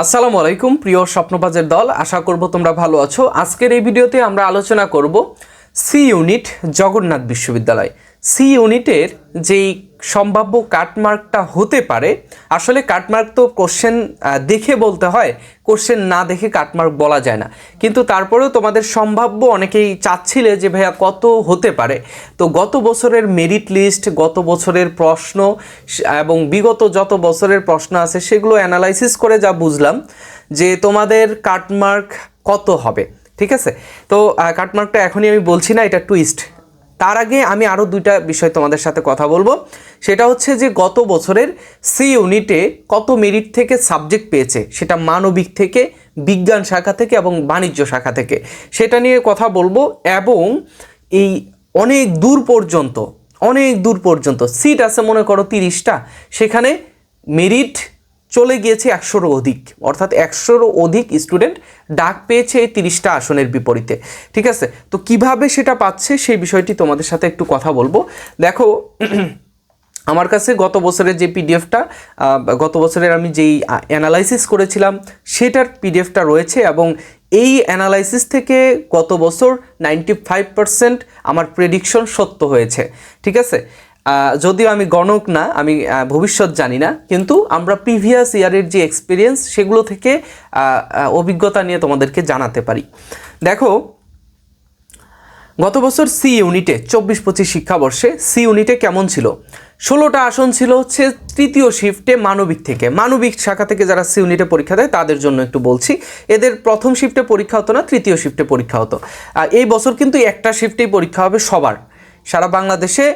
আসসালামু আলাইকুম প্রিয় স্বপ্নবাজের দল, আশা করব তোমরা ভালো আছো। আজকের এই ভিডিওতে আমরা আলোচনা করব সি ইউনিট জগন্নাথ বিশ্ববিদ্যালয়। সি ইউনিটের যেই সম্ভাব্য কাটমার্কটা হতে পারে, আসলে কাটমার্ক তো কোশ্চেন দেখে বলতে হয়, কোশ্চেন না দেখে কাটমার্ক বলা যায় না। কিন্তু তারপরেও তোমাদের সম্ভাব্য অনেকেই চাচ্ছিলে যে ভাইয়া কত হতে পারে। তো গত বছরের মেরিট লিস্ট, গত বছরের প্রশ্ন এবং বিগত যত বছরের প্রশ্ন আছে সেগুলো অ্যানালাইসিস করে যা বুঝলাম যে তোমাদের কাটমার্ক কত হবে। ঠিক আছে, তো কাটমার্কটা এখনই আমি বলছি না, এটা টুইস্ট। তার আগে আমি আরও দুইটা বিষয় তোমাদের সাথে কথা বলবো। সেটা হচ্ছে যে গত বছরের সি ইউনিটে কত মেরিট থেকে সাবজেক্ট পেয়েছে, সেটা মানবিক থেকে, বিজ্ঞান শাখা থেকে এবং বাণিজ্য শাখা থেকে, সেটা নিয়ে কথা বলবো। এবং এই অনেক দূর পর্যন্ত সিট আছে মনে করো 30টা, সেখানে মেরিট চলে গিয়েছে 100-রও অধিক, অর্থাৎ 100-রও অধিক স্টুডেন্ট ডাক পেয়েছে এই 30টা আসনের বিপরীতে। ঠিক আছে, তো কিভাবে সেটা পাচ্ছে সেই বিষয়টি তোমাদের সাথে একটু কথা বলবো। দেখো, আমার কাছে গত বছরের যে পিডিএফটা, গত বছরের আমি যেই অ্যানালাইসিস করেছিলাম সেটার পিডিএফটা রয়েছে, এবং এই অ্যানালাইসিস থেকে গত বছর 95% আমার প্রেডিকশন সত্য হয়েছে। ঠিক আছে, যদিও আমি গণক না, আমি ভবিষ্যৎ জানি না, কিন্তু আমরা প্রিভিয়াস ইয়ারের যে এক্সপিরিয়েন্স সেগুলো থেকে অভিজ্ঞতা নিয়ে তোমাদেরকে জানাতে পারি। দেখো, গত বছর সি ইউনিটে 24-25 শিক্ষাবর্ষে সি ইউনিটে কেমন ছিল? 16টা আসন ছিল হচ্ছে তৃতীয় শিফটে মানবিক থেকে। মানবিক শাখা থেকে যারা সি ইউনিটে পরীক্ষা দেয় তাদের জন্য একটু বলছি, এদের প্রথম শিফটে পরীক্ষা হতো না, তৃতীয় শিফটে পরীক্ষা হতো। এই বছর কিন্তু একটা শিফটেই পরীক্ষা হবে সবার, সারা বাংলাদেশে।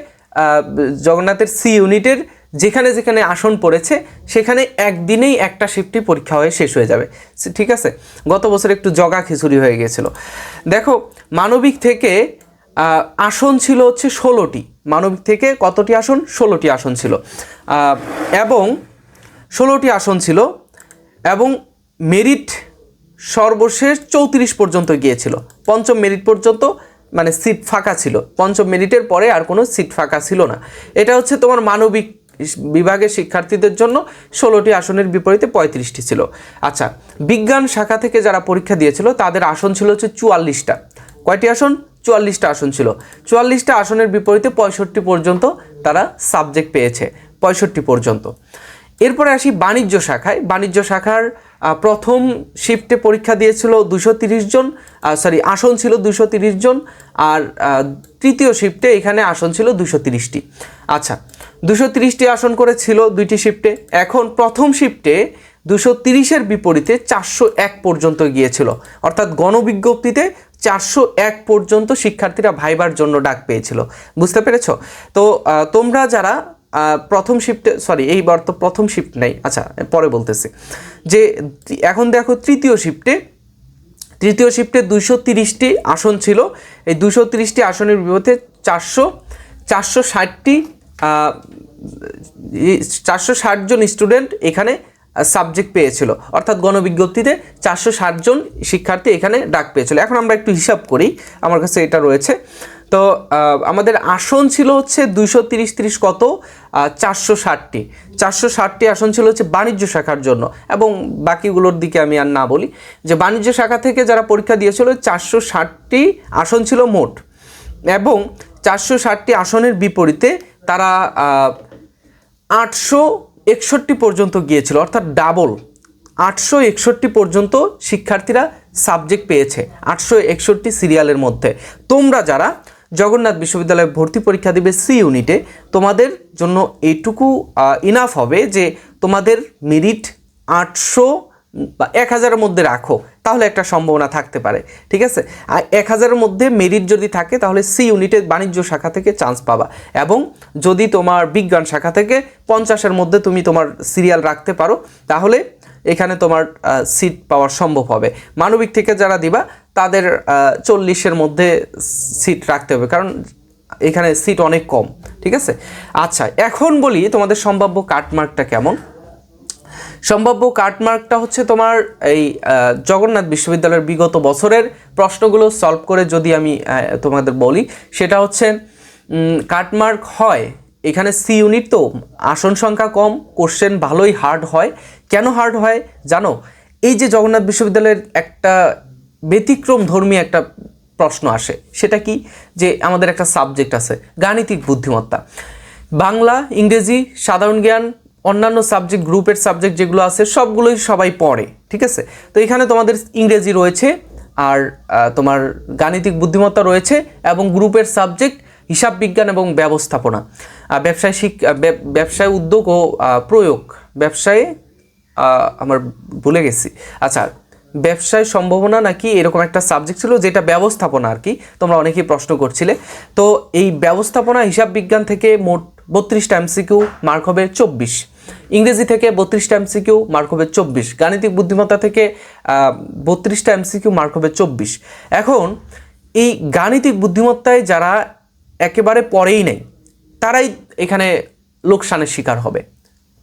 জগন্নাথের সি ইউনিটের যেখানে যেখানে আসন পড়েছে সেখানে একদিনেই একটা শিফটই পরীক্ষা হয়ে শেষ হয়ে যাবে। ঠিক আছে, গত বছর একটু জগা খিচুড়ি হয়ে গিয়েছিল। দেখো, মানবিক থেকে আসন ছিল হচ্ছে 16টি। মানবিক থেকে কতটি আসন? 16টি আসন ছিল, এবং 16টি আসন ছিল, এবং মেরিট সর্বশেষ 34 পর্যন্ত গিয়েছিল। পঞ্চম মেরিট পর্যন্ত মানে সিট ফাঁকা ছিল, পঞ্চম মেরিটের পরে আর কোনো সিট ফাঁকা ছিল না। এটা হচ্ছে তোমার মানবিক বিভাগের শিক্ষার্থীদের জন্য 16টি আসনের বিপরীতে 35টি ছিল। আচ্ছা, বিজ্ঞান শাখা থেকে যারা পরীক্ষা দিয়েছিল তাদের আসন ছিল হচ্ছে 44টা। কয়টি আসন? 44টা আসন ছিল। 44টা আসনের বিপরীতে 65 পর্যন্ত তারা সাবজেক্ট পেয়েছে, 65 পর্যন্ত। এরপরে আসি বাণিজ্য শাখায়। বাণিজ্য শাখার প্রথম শিফটে পরীক্ষা দিয়েছিল 230 জন, আসন ছিল 230 জন, আর তৃতীয় শিফটে এখানে আসন ছিল 230টি। আচ্ছা, 230টি আসন করে ছিল দুইটি শিফটে। এখন প্রথম শিফটে 230-এর বিপরীতে 401 পর্যন্ত গিয়েছিল, অর্থাৎ গণবিজ্ঞপ্তিতে 401 পর্যন্ত শিক্ষার্থীরা ভাইবার জন্য ডাক পেয়েছিল। বুঝতে পেরেছ? তো তোমরা যারা প্রথম শিফটে, এইবার তো প্রথম শিফট নেই, আচ্ছা পরে বলতেছি, যে এখন দেখো তৃতীয় শিফটে 230টি আসন ছিল। এই 230টি আসনের বিপরীতে 460 জন স্টুডেন্ট এখানে সাবজেক্ট পেয়েছিল, অর্থাৎ গণবিজ্ঞপ্তিতে 460 জন শিক্ষার্থী এখানে ডাক পেয়েছিল। এখন আমরা একটু হিসাব করি, আমার কাছে এটা রয়েছে। তো আমাদের আসন ছিল হচ্ছে 230 কত, 460টি আসন ছিল হচ্ছে বাণিজ্য শাখার জন্য, এবং বাকিগুলোর দিকে আমি আর না বলি। যে বাণিজ্য শাখা থেকে যারা পরীক্ষা দিয়েছিল 460টি আসন ছিল মোট, এবং 460টি আসনের বিপরীতে তারা 861 পর্যন্ত গিয়েছিল, অর্থাৎ ডাবল 861 পর্যন্ত শিক্ষার্থীরা সাবজেক্ট পেয়েছে 861 সিরিয়ালের মধ্যে। তোমরা যারা জগন্নাথ বিশ্ববিদ্যালয়ে ভর্তি পরীক্ষা দিবে সি ইউনিটে, তোমাদের জন্য এইটুকু ইনাফ হবে যে তোমাদের মেরিট 800 বা 1000-এর মধ্যে রাখো, তাহলে একটা সম্ভাবনা থাকতে পারে। ঠিক আছে, আর 1000-এর মধ্যে মেরিট যদি থাকে তাহলে সি ইউনিটের বাণিজ্য শাখা থেকে চান্স পাবা, এবং যদি তোমার বিজ্ঞান শাখা থেকে 50-এর মধ্যে তুমি তোমার সিরিয়াল রাখতে পারো তাহলে এখানে তোমার সিট পাওয়ার সম্ভব হবে। মানবিক থেকে যারা দিবা তাদের 40-এর মধ্যে সিট রাখতে হবে, কারণ এখানে সিট অনেক কম। ঠিক আছে, আচ্ছা এখন বলি তোমাদের সম্ভাব্য কাটমার্কটা কেমন। সম্ভাব্য কাটমার্কটা হচ্ছে তোমার এই জগন্নাথ বিশ্ববিদ্যালয়ের বিগত বছরের প্রশ্নগুলো সলভ করে যদি আমি তোমাদের বলি, সেটা হচ্ছে কাটমার্ক হয় এখানে সি ইউনিট, তো আসন সংখ্যা কম, কোশ্চেন ভালোই হার্ড হয়। কেন হার্ড হয় জানো? এই যে জগন্নাথ বিশ্ববিদ্যালয়ের একটা ব্যতিক্রম ধর্মী একটা প্রশ্ন আসে, সেটা কি, যে আমাদের একটা সাবজেক্ট আছে গাণিতিক বুদ্ধিমত্তা। বাংলা, ইংরেজি, সাধারণ জ্ঞান, অন্যান্য সাবজেক্ট, গ্রুপের সাবজেক্ট যেগুলো আছে সবগুলোই সবাই পড়ে, ঠিক আছে। তো এখানে তোমাদের ইংরেজি রয়েছে, আর তোমার গাণিতিক বুদ্ধিমত্তা রয়েছে, এবং গ্রুপের সাবজেক্ট হিসাব বিজ্ঞান এবং ব্যবস্থাপনা, ব্যবসায় উদ্যোগ ও প্রয়োগ, ব্যবসায়ে আমার ভুলে গেছি, আচ্ছা ব্যবসায় সম্ভাবনা নাকি এরকম একটা সাবজেক্ট ছিল, যেটা ব্যবস্থাপনা আর কি, তোমরা অনেকেই প্রশ্ন করছিলে। তো এই ব্যবস্থাপনা হিসাব বিজ্ঞান থেকে মোট 32টা এমসিকিউ, মার্ক হবে 24। ইংরেজি থেকে 32টা এমসিকিউ, মার্ক হবে 24। গাণিতিক বুদ্ধিমত্তা থেকে 32টা এমসিকিউ, মার্ক হবে 24। এখন এই গাণিতিক বুদ্ধিমত্তায় যারা একেবারে পড়েই নেই, তারাই এখানে লোকসানের শিকার হবে,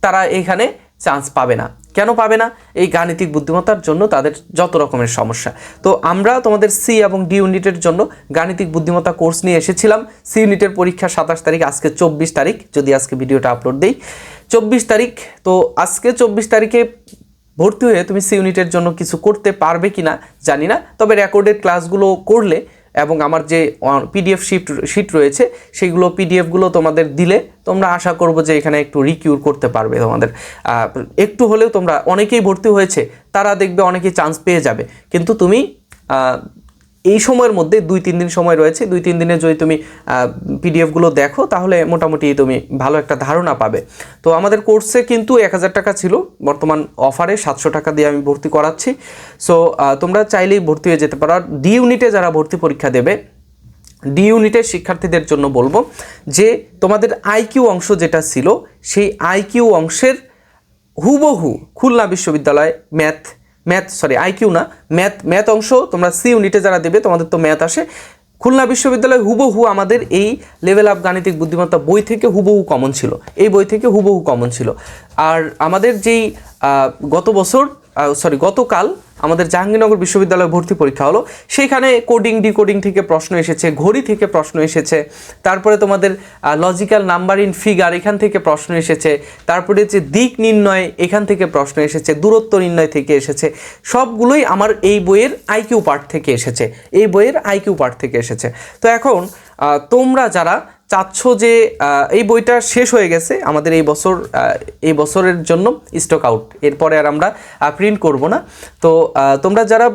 তারা এখানে চান্স পাবে না। কেন পাবে না? এই গাণিতিক বুদ্ধিমত্তার জন্য তাদের যত রকমের সমস্যা। তো আমরা তোমাদের সি এবং ডি ইউনিটের জন্য গাণিতিক বুদ্ধিমত্তা কোর্স নিয়ে এসেছিলাম। সি ইউনিটের পরীক্ষা 27 তারিখ, আজকে 24 তারিখ, যদি আজকে ভিডিওটা আপলোড দেই 24 তারিখ। তো আজকে 24 তারিখে ভর্তি হয়ে তুমি সি ইউনিটের জন্য কিছু করতে পারবে কি না জানি না, তবে রেকর্ডেড ক্লাসগুলো করলে এবং আমার যে পিডিএফ শিট রয়েছে সেইগুলো পিডিএফগুলো তোমাদের দিলে তোমরা আশা করবো যে এখানে একটু রিকিউর করতে পারবে। তোমাদের একটু হলেও, তোমরা অনেকেই ভর্তি হয়েছে, তারা দেখবে অনেকেই চান্স পেয়ে যাবে, কিন্তু তুমি এই সময়ের মধ্যে 2-3 দিন সময় রয়েছে, 2-3 দিনে যদি তুমি পিডিএফগুলো দেখো তাহলে মোটামুটি তুমি ভালো একটা ধারণা পাবে। তো আমাদের কোর্সে কিন্তু 1000 টাকা ছিল, বর্তমান অফারে 700 টাকা দিয়ে আমি ভর্তি করাচ্ছি। সো তোমরা চাইলেই ভর্তি হয়ে যেতে পারো। আর ডি ইউনিটে যারা ভর্তি পরীক্ষা দেবে, ডি ইউনিটের শিক্ষার্থীদের জন্য বলবো যে তোমাদের আইকিউ অংশ যেটা ছিল, সেই আইকিউ অংশের হুবহু খুলনা বিশ্ববিদ্যালয় আইকিউ না, ম্যাথ অংশ তোমরা সি ইউনিটে যারা দেবে, তোমাদের তো ম্যাথ আসে, খুলনা বিশ্ববিদ্যালয় হুবহু আমাদের এই লেভেল আপ গাণিতিক বুদ্ধিমত্তা বই থেকে হুবহু কমন ছিল, এই বই থেকে হুবহু কমন ছিল। আর আমাদের যেই গতকাল আমাদের জাহাঙ্গীরনগর বিশ্ববিদ্যালয়ে ভর্তি পরীক্ষা হলো, সেইখানে কোডিং ডিকোডিং থেকে প্রশ্ন এসেছে, ঘড়ি থেকে প্রশ্ন এসেছে, তারপরে তোমাদের লজিক্যাল নাম্বার ইন ফিগার এখান থেকে প্রশ্ন এসেছে, তারপরে যে দিক নির্ণয় এখান থেকে প্রশ্ন এসেছে, দূরত্ব নির্ণয় থেকে এসেছে, সবগুলোই আমার এই বইয়ের আইকিউ পার্ট থেকে এসেছে। তো এখন তোমরা যারা চাচ্ছ যে এই বইটা শেষ হয়ে গেছে আমাদের এই বছরের জন্য স্টক আউট, এরপরে আর আমরা প্রিন্ট করব না, তো তোমরা যারা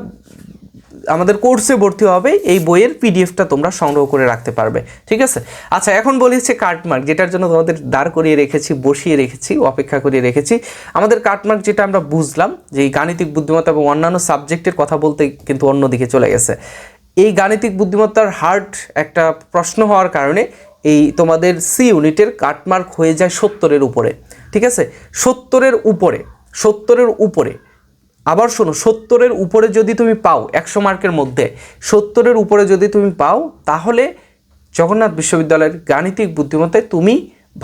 আমাদের কোর্সে ভর্তি হবে এই বইয়ের পিডিএফটা তোমরা সংগ্রহ করে রাখতে পারবে, ঠিক আছে। আচ্ছা, এখন বলি হচ্ছে কাটমার্ক, যেটার জন্য তোমাদের দাঁড় করিয়ে রেখেছি, বসিয়ে রেখেছি, অপেক্ষা করিয়ে রেখেছি। আমাদের কাটমার্ক যেটা আমরা বুঝলাম যে এই গাণিতিক বুদ্ধিমত্তা এবং অন্যান্য সাবজেক্টের কথা বলতে কিন্তু অন্যদিকে চলে গেছে। এই গাণিতিক বুদ্ধিমত্তার হার্ড একটা প্রশ্ন হওয়ার কারণে এই তোমাদের সি ইউনিটের কাটমার্ক হয়ে যায় 70-এর উপরে, ঠিক আছে। 70-এর উপরে আবার শোনো, 70-এর উপরে যদি তুমি পাও, 100 মার্কের মধ্যে 70-এর উপরে যদি তুমি পাও, তাহলে জগন্নাথ বিশ্ববিদ্যালয়ের গাণিতিক বুদ্ধিমত্তায় তুমি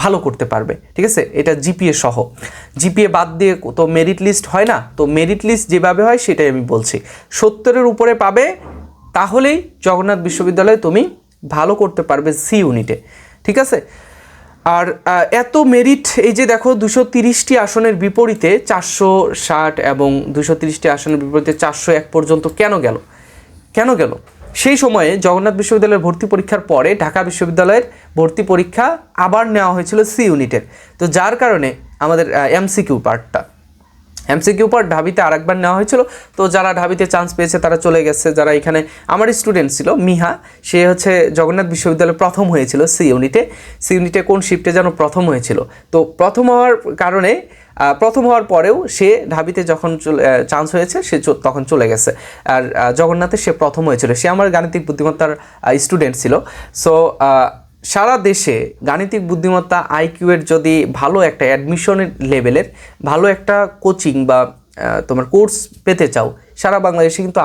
ভালো করতে পারবে, ঠিক আছে। এটা জিপিএ সহ, জিপিএ বাদ দিয়ে তো মেরিট লিস্ট হয় না, তো মেরিট লিস্ট যেভাবে হয় সেটাই আমি বলছি। 70-এর উপরে পাবে, তাহলেই জগন্নাথ বিশ্ববিদ্যালয়ে তুমি ভালো করতে পারবে সি ইউনিটে, ঠিক আছে। আর এত মেরিট, এই যে দেখো 230টি আসনের বিপরীতে 460 এবং 230টি আসনের বিপরীতে 401 পর্যন্ত কেন গেল? সেই সময়ে জগন্নাথ বিশ্ববিদ্যালয়ের ভর্তি পরীক্ষার পরে ঢাকা বিশ্ববিদ্যালয়ের ভর্তি পরীক্ষা আবার নেওয়া হয়েছিল সি ইউনিটের, তো যার কারণে আমাদের এমসিকিউ পার্ট ঢাবিতে আরেকবার নেওয়া হয়েছিল। তো যারা ঢাবিতে চান্স পেয়েছে তারা চলে গেছে, যারা এখানে আমার স্টুডেন্ট ছিল মিহা, সে হচ্ছে জগন্নাথ বিশ্ববিদ্যালয়ে প্রথম হয়েছিল সি ইউনিটে কোন শিফটে যেন প্রথম হয়েছিল। তো প্রথম হওয়ার পরেও সে ঢাবিতে যখন চান্স হয়েছে সে তখন চলে গেছে, আর জগন্নাথে সে প্রথম হয়েছিল, সে আমার গাণিতিক বুদ্ধিমত্তার স্টুডেন্ট ছিল। সো সারা দেশে গাণিতিক বুদ্ধিমত্তা আইকিউ এর যদি ভালো একটা অ্যাডমিশনের লেভেলের ভালো একটা কোচিং বা তোমার কোর্স পেতে চাও সারা বাংলাদেশে, কিন্তু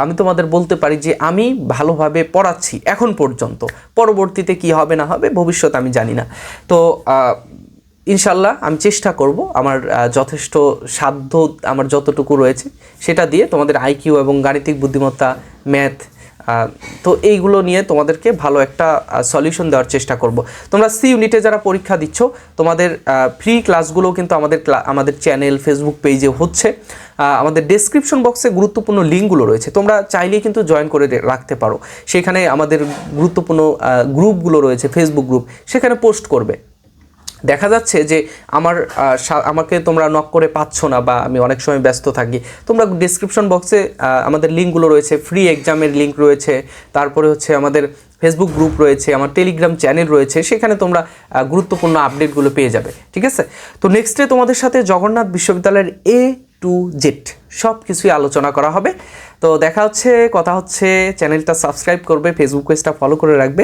আমি তোমাদের বলতে পারি যে আমি ভালোভাবে পড়াচ্ছি এখন পর্যন্ত, পরবর্তীতে কি হবে না হবে ভবিষ্যৎ আমি জানি না। তো ইনশাল্লাহ আমি চেষ্টা করব আমার যথেষ্ট সাধ্য, আমার যতটুকু রয়েছে সেটা দিয়ে তোমাদের আইকিউ এবং গাণিতিক বুদ্ধিমত্তা, ম্যাথ তো এইগুলো নিয়ে তোমাদেরকে ভালো একটা সলিউশন দেওয়ার চেষ্টা করব। তোমরা সি ইউনিটে যারা পরীক্ষা দিচ্ছ তোমাদের ফ্রি ক্লাসগুলো কিন্তু আমাদের চ্যানেল ফেসবুক পেজে হচ্ছে। আমাদের ডেসক্রিপশন বক্সে গুরুত্বপূর্ণ লিঙ্কগুলো রয়েছে, তোমরা চাইলেই কিন্তু জয়েন করে রাখতে পারো। সেখানে আমাদের গুরুত্বপূর্ণ গ্রুপগুলো রয়েছে, ফেসবুক গ্রুপ, সেখানে পোস্ট করবে। দেখা যাচ্ছে যে আমাকে তোমরা নক করে পাচ্ছ না বা আমি অনেক সময় ব্যস্ত থাকি, তোমরা ডেসক্রিপশন বক্সে আমাদের লিঙ্কগুলো রয়েছে, ফ্রি এক্সামের লিঙ্ক রয়েছে, তারপরে হচ্ছে আমাদের ফেসবুক গ্রুপ রয়েছে, আমার টেলিগ্রাম চ্যানেল রয়েছে, সেখানে তোমরা গুরুত্বপূর্ণ আপডেটগুলো পেয়ে যাবে। ঠিক আছে, তো নেক্সটে তোমাদের সাথে জগন্নাথ বিশ্ববিদ্যালয়ের A to Z সব কিছুই আলোচনা করা হবে। তো দেখা হচ্ছে, কথা হচ্ছে। চ্যানেলটা সাবস্ক্রাইব করবে, ফেসবুক পেজটা ফলো করে রাখবে,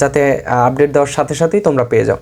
যাতে আপডেট দেওয়ার সাথে সাথেই তোমরা পেয়ে যাও।